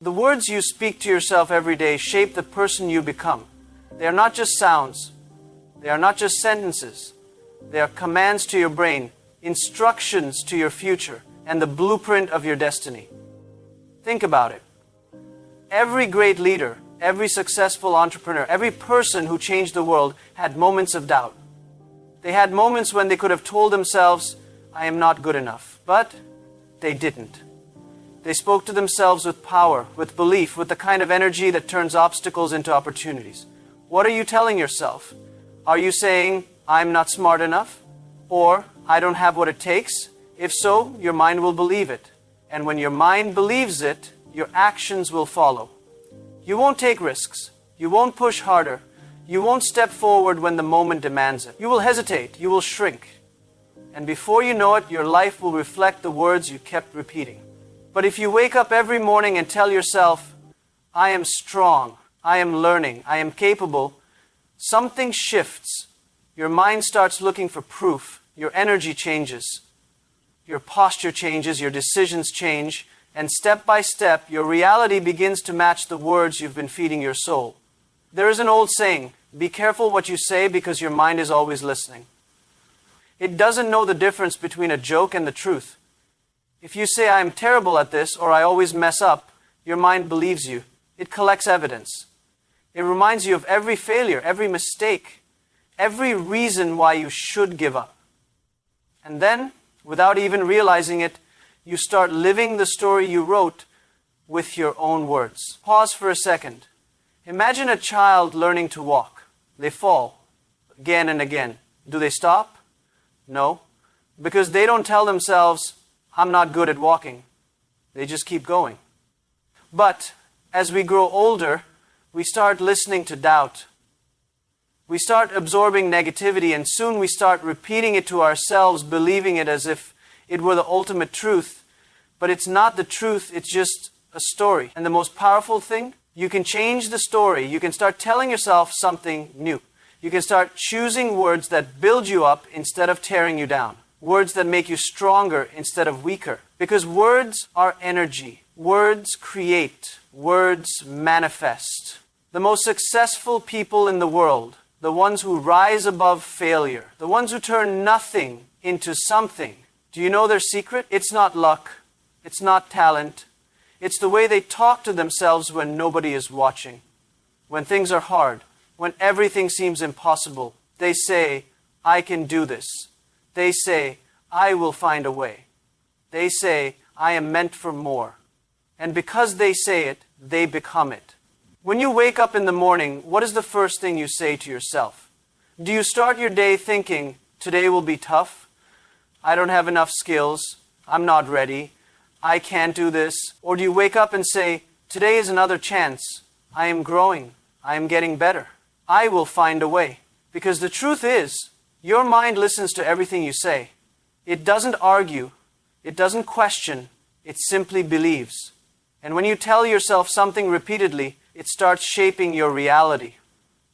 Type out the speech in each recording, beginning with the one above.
The words you speak to yourself every day shape the person you become. They are not just sounds. They are not just sentences. They are commands to your brain, instructions to your future, and the blueprint of your destiny. Think about it. Every great leader, every successful entrepreneur, every person who changed the world had moments of doubt. They had moments when they could have told themselves, I am not good enough. But they didn't. They spoke to themselves with power, with belief, with the kind of energy that turns obstacles into opportunities. What are you telling yourself? Are you saying, I'm not smart enough? Or, I don't have what it takes? If so, your mind will believe it. And when your mind believes it, your actions will follow. You won't take risks. You won't push harder. You won't step forward when the moment demands it. You will hesitate. You will shrink. And before you know it, your life will reflect the words you kept repeating. But if you wake up every morning and tell yourself, I am strong, I am learning, I am capable, something shifts. Your mind starts looking for proof. Your energy changes. Your posture changes, your decisions change, and step by step, your reality begins to match the words you've been feeding your soul. There is an old saying, be careful what you say because your mind is always listening. It doesn't know the difference between a joke and the truth. If you say, I am terrible at this, or I always mess up, your mind believes you. It collects evidence. It reminds you of every failure, every mistake, every reason why you should give up. And then, without even realizing it, you start living the story you wrote with your own words. Pause for a second. Imagine a child learning to walk. They fall again and again. Do they stop? No, because they don't tell themselves, I'm not good at walking. They just keep going. But as we grow older, we start listening to doubt. We start absorbing negativity, and soon we start repeating it to ourselves, believing it as if it were the ultimate truth. But it's not the truth, it's just a story. And the most powerful thing, you can change the story. You can start telling yourself something new. You can start choosing words that build you up instead of tearing you down. Words that make you stronger instead of weaker. Because words are energy. Words create. Words manifest. The most successful people in the world, the ones who rise above failure, the ones who turn nothing into something, do you know their secret? It's not luck. It's not talent. It's the way they talk to themselves when nobody is watching. When things are hard. When everything seems impossible. They say, I can do this. They say, I will find a way. They say, I am meant for more. And because they say it, they become it. When you wake up in the morning, what is the first thing you say to yourself? Do you start your day thinking, today will be tough? I don't have enough skills. I'm not ready. I can't do this. Or do you wake up and say, today is another chance. I am growing. I am getting better. I will find a way. Because the truth is, your mind listens to everything you say. It doesn't argue. It doesn't question. It simply believes. And when you tell yourself something repeatedly, it starts shaping your reality.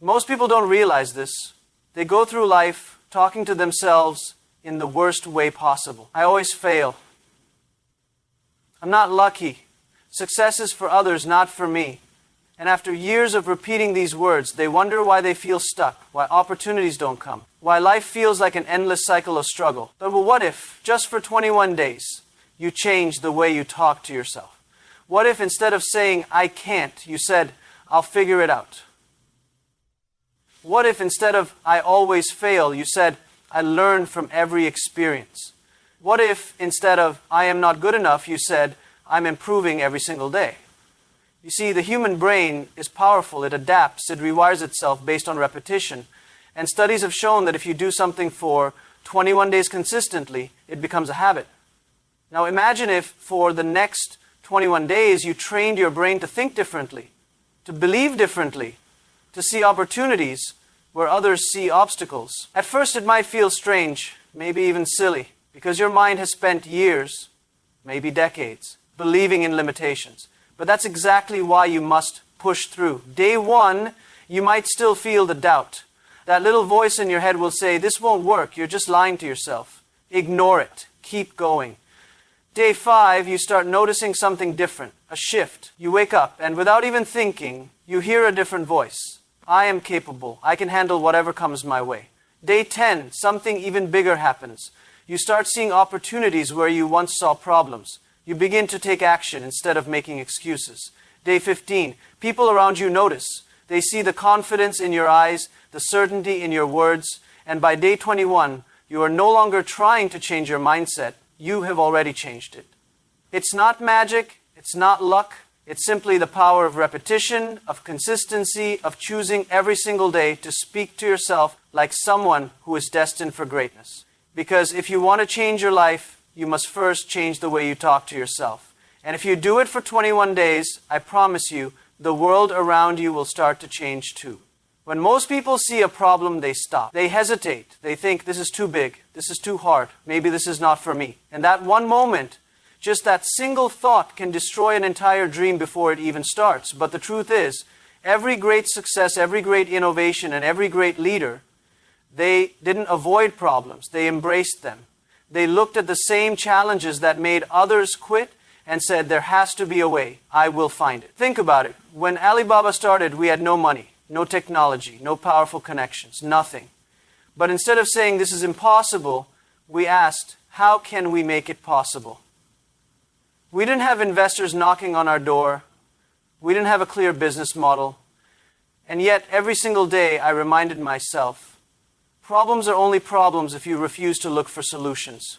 Most people don't realize this. They go through life talking to themselves in the worst way possible. I always fail. I'm not lucky. Success is for others, not for me. And after years of repeating these words, they wonder why they feel stuck, why opportunities don't come, why life feels like an endless cycle of struggle. But what if, just for 21 days, you change the way you talk to yourself? What if instead of saying, I can't, you said, I'll figure it out? What if instead of, I always fail, you said, I learn from every experience? What if instead of, I am not good enough, you said, I'm improving every single day? You see, the human brain is powerful. It adapts. It rewires itself based on repetition. And studies have shown that if you do something for 21 days consistently, it becomes a habit. Now imagine if for the next 21 days you trained your brain to think differently, to believe differently, to see opportunities where others see obstacles. At first it might feel strange, maybe even silly, because your mind has spent years, maybe decades, believing in limitations. But that's exactly why you must push through. Day one, you might still feel the doubt. That little voice in your head will say, this won't work, you're just lying to yourself. Ignore it. Keep going. Day 5, you start noticing something different, a shift. You wake up, and without even thinking, you hear a different voice. I am capable. I can handle whatever comes my way. Day 10, something even bigger happens. You start seeing opportunities where you once saw problems. You begin to take action instead of making excuses. Day 15, people around you notice. They see the confidence in your eyes, the certainty in your words, and by day 21, you are no longer trying to change your mindset. You have already changed it. It's not magic, it's not luck, it's simply the power of repetition, of consistency, of choosing every single day to speak to yourself like someone who is destined for greatness. Because if you want to change your life, you must first change the way you talk to yourself. And if you do it for 21 days, I promise you, the world around you will start to change too. When most people see a problem, they stop. They hesitate. They think, this is too big. This is too hard. Maybe this is not for me. And that one moment, just that single thought can destroy an entire dream before it even starts. But the truth is, every great success, every great innovation, and every great leader, they didn't avoid problems. They embraced them. They looked at the same challenges that made others quit and said, there has to be a way. I will find it. Think about it. When Alibaba started, we had no money, no technology, no powerful connections, nothing. But instead of saying this is impossible, we asked, how can we make it possible? We didn't have investors knocking on our door. We didn't have a clear business model. And yet, every single day, I reminded myself, problems are only problems if you refuse to look for solutions.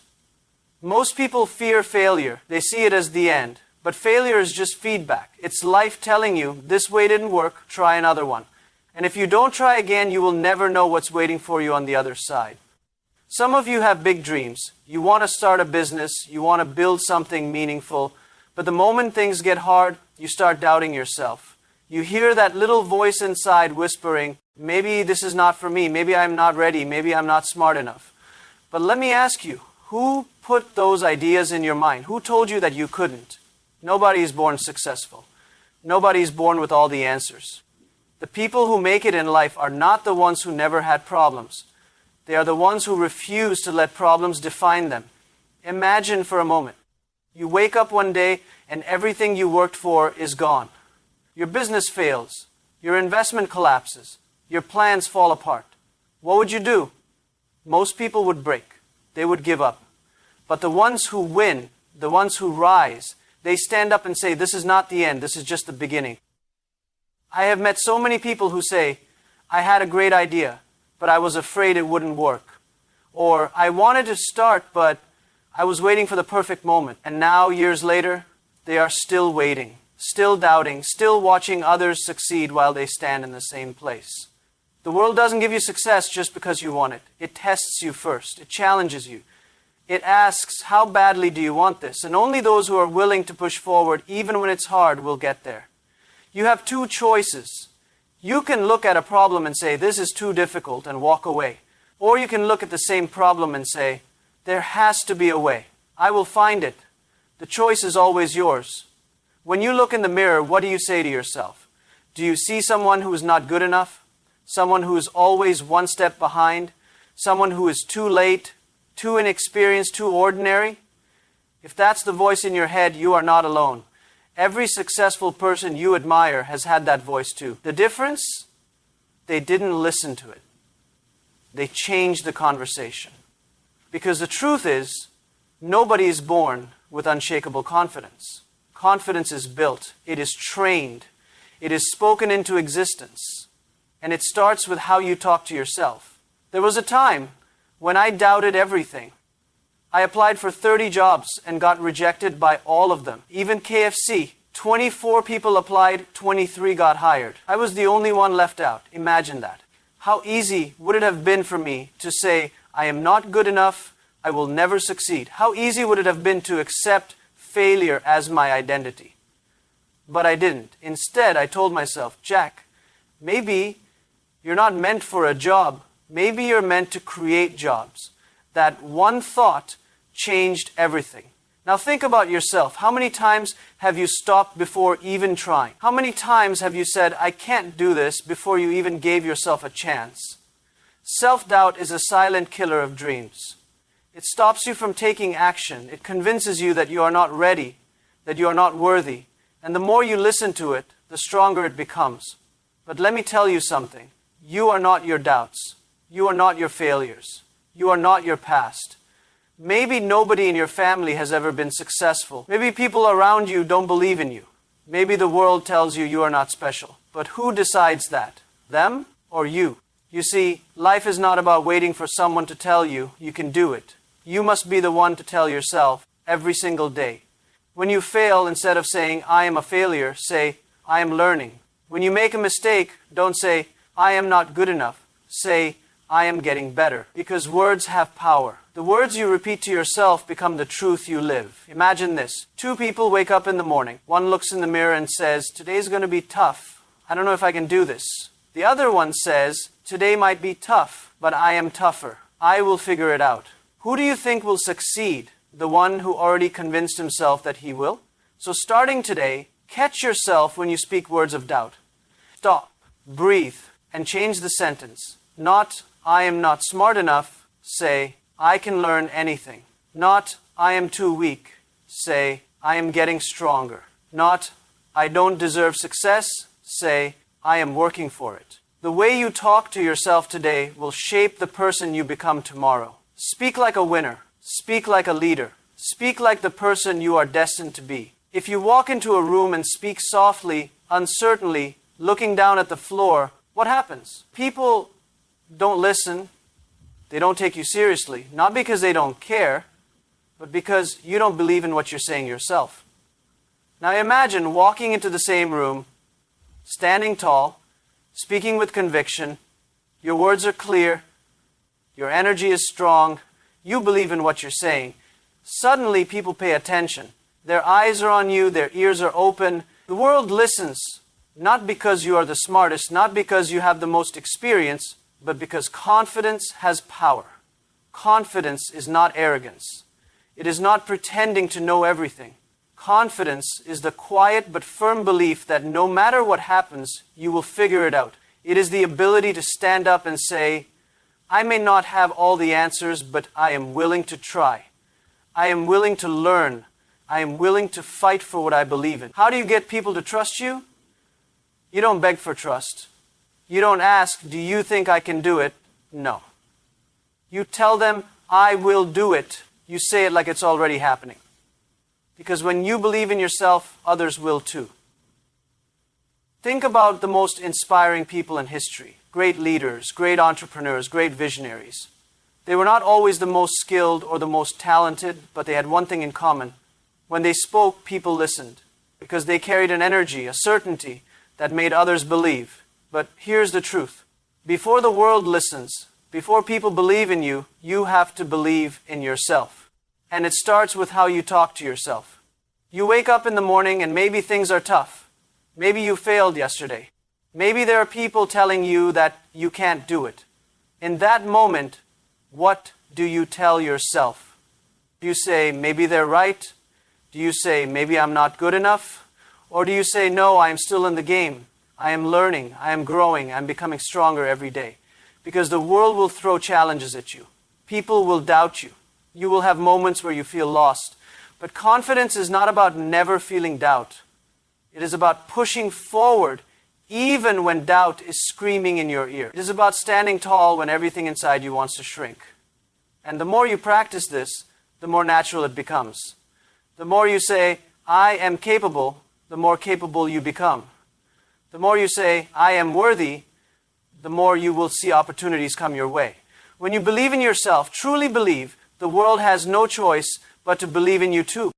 Most people fear failure. They see it as the end. But failure is just feedback. It's life telling you, this way didn't work, try another one. And if you don't try again, you will never know what's waiting for you on the other side. Some of you have big dreams. You want to start a business. You want to build something meaningful. But the moment things get hard, you start doubting yourself. You hear that little voice inside whispering, maybe this is not for me. Maybe I'm not ready. Maybe I'm not smart enough. But let me ask you, who put those ideas in your mind? Who told you that you couldn't? Nobody is born successful. Nobody is born with all the answers. The people who make it in life are not the ones who never had problems. They are the ones who refuse to let problems define them. Imagine for a moment. You wake up one day and everything you worked for is gone. Your business fails. Your investment collapses. Your plans fall apart. What would you do? Most people would break. They would give up. But the ones who win, the ones who rise, they stand up and say, this is not the end, this is just the beginning. I have met so many people who say, I had a great idea, but I was afraid it wouldn't work. Or, I wanted to start, but I was waiting for the perfect moment. And now, years later, they are still waiting, still doubting, still watching others succeed while they stand in the same place. The world doesn't give you success just because you want it. It tests you first. It challenges you. It asks, how badly do you want this? And only those who are willing to push forward, even when it's hard, will get there. You have two choices. You can look at a problem and say, this is too difficult, and walk away. Or you can look at the same problem and say, there has to be a way. I will find it. The choice is always yours. When you look in the mirror, what do you say to yourself? Do you see someone who is not good enough? Someone who is always one step behind? Someone who is too late? Too inexperienced, too ordinary? If that's the voice in your head, you are not alone. Every successful person you admire has had that voice too. The difference? They didn't listen to it. They changed the conversation. Because the truth is, nobody is born with unshakable confidence. Confidence is built. It is trained. It is spoken into existence. And it starts with how you talk to yourself. There was a time when I doubted everything. I applied for 30 jobs and got rejected by all of them. Even KFC, 24 people applied, 23 got hired. I was the only one left out. Imagine that. How easy would it have been for me to say, I am not good enough, I will never succeed? How easy would it have been to accept failure as my identity? But I didn't. Instead, I told myself, Jack, maybe you're not meant for a job. Maybe you're meant to create jobs. That one thought changed everything. Now think about yourself. How many times have you stopped before even trying? How many times have you said, I can't do this, before you even gave yourself a chance? Self-doubt is a silent killer of dreams. It stops you from taking action. It convinces you that you are not ready, that you are not worthy. And the more you listen to it, the stronger it becomes. But let me tell you something. You are not your doubts. You are not your failures. You are not your past. Maybe nobody in your family has ever been successful. Maybe people around you don't believe in you. Maybe the world tells you you are not special. But who decides that? Them or you? You see, life is not about waiting for someone to tell you you can do it. You must be the one to tell yourself every single day. When you fail, instead of saying, I am a failure, say, I am learning. When you make a mistake, don't say, I am not good enough. Say, I am getting better. Because words have power. The words you repeat to yourself become the truth you live. Imagine this. Two people wake up in the morning. One looks in the mirror and says, today's going to be tough. I don't know if I can do this. The other one says, today might be tough, but I am tougher. I will figure it out. Who do you think will succeed? The one who already convinced himself that he will? So starting today, catch yourself when you speak words of doubt. Stop, breathe, and change the sentence. Not, I am not smart enough. Say, I can learn anything. Not, I am too weak. Say, I am getting stronger. Not, I don't deserve success. Say, I am working for it. The way you talk to yourself today will shape the person you become tomorrow. Speak like a winner. Speak like a leader. Speak like the person you are destined to be. If you walk into a room and speak softly, uncertainly, looking down at the floor, what happens? People don't listen. They don't take you seriously. Not because they don't care, but because you don't believe in what you're saying yourself. Now imagine walking into the same room, standing tall, speaking with conviction. Your words are clear. Your energy is strong. You believe in what you're saying. Suddenly people pay attention. Their eyes are on you. Their ears are open. The world listens, not because you are the smartest, not because you have the most experience, but because confidence has power. Confidence is not arrogance. It is not pretending to know everything. Confidence is the quiet but firm belief that no matter what happens, you will figure it out. It is the ability to stand up and say, I may not have all the answers, but I am willing to try. I am willing to learn. I am willing to fight for what I believe in. How do you get people to trust you? You don't beg for trust. You don't ask, do you think I can do it? No. You tell them, I will do it. You say it like it's already happening. Because when you believe in yourself, others will too. Think about the most inspiring people in history. Great leaders, great entrepreneurs, great visionaries. They were not always the most skilled or the most talented, but they had one thing in common. When they spoke, people listened. Because they carried an energy, a certainty that made others believe. But here's the truth. Before the world listens, before people believe in you, you have to believe in yourself. And it starts with how you talk to yourself. You wake up in the morning and maybe things are tough. Maybe you failed yesterday. Maybe there are people telling you that you can't do it. In that moment, what do you tell yourself? Do you say, maybe they're right? Do you say, maybe I'm not good enough? Or do you say, no, I'm still in the game. I am learning, I am growing, I'm becoming stronger every day. Because the world will throw challenges at you. People will doubt you. You will have moments where you feel lost. But confidence is not about never feeling doubt. It is about pushing forward even when doubt is screaming in your ear. It is about standing tall when everything inside you wants to shrink. And the more you practice this, the more natural it becomes. The more you say, I am capable, the more capable you become. The more you say, I am worthy, the more you will see opportunities come your way. When you believe in yourself, truly believe, the world has no choice but to believe in you too.